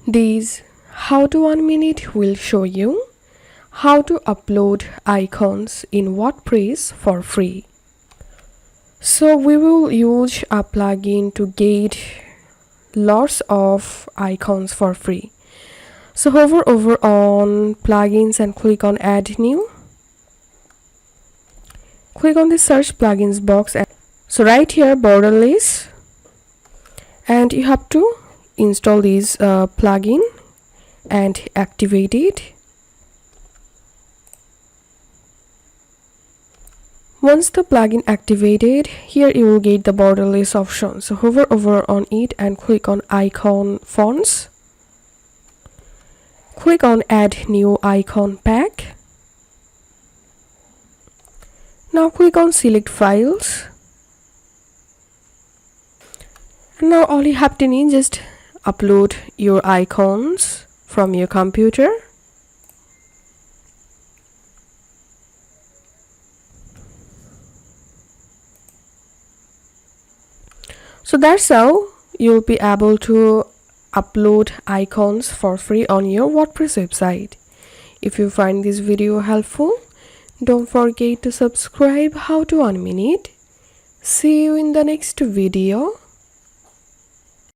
This how to 1 minute will show you how to upload icons in WordPress for free. So we will use a plugin to get lots of icons for free. So hover over on plugins and click on add new. Click on the search plugins box, and so right here borderless, and you have to install this plugin and activate it. Once the plugin activated, here you will get the borderless option. So hover over on it and click on icon fonts. Click on add new icon pack. Now click on select files. And now all you have to need is just upload your icons from your computer. So that's how you'll be able to upload icons for free on your WordPress website. If you find this video helpful, don't forget to subscribe how to 1 minute. See you in the next video.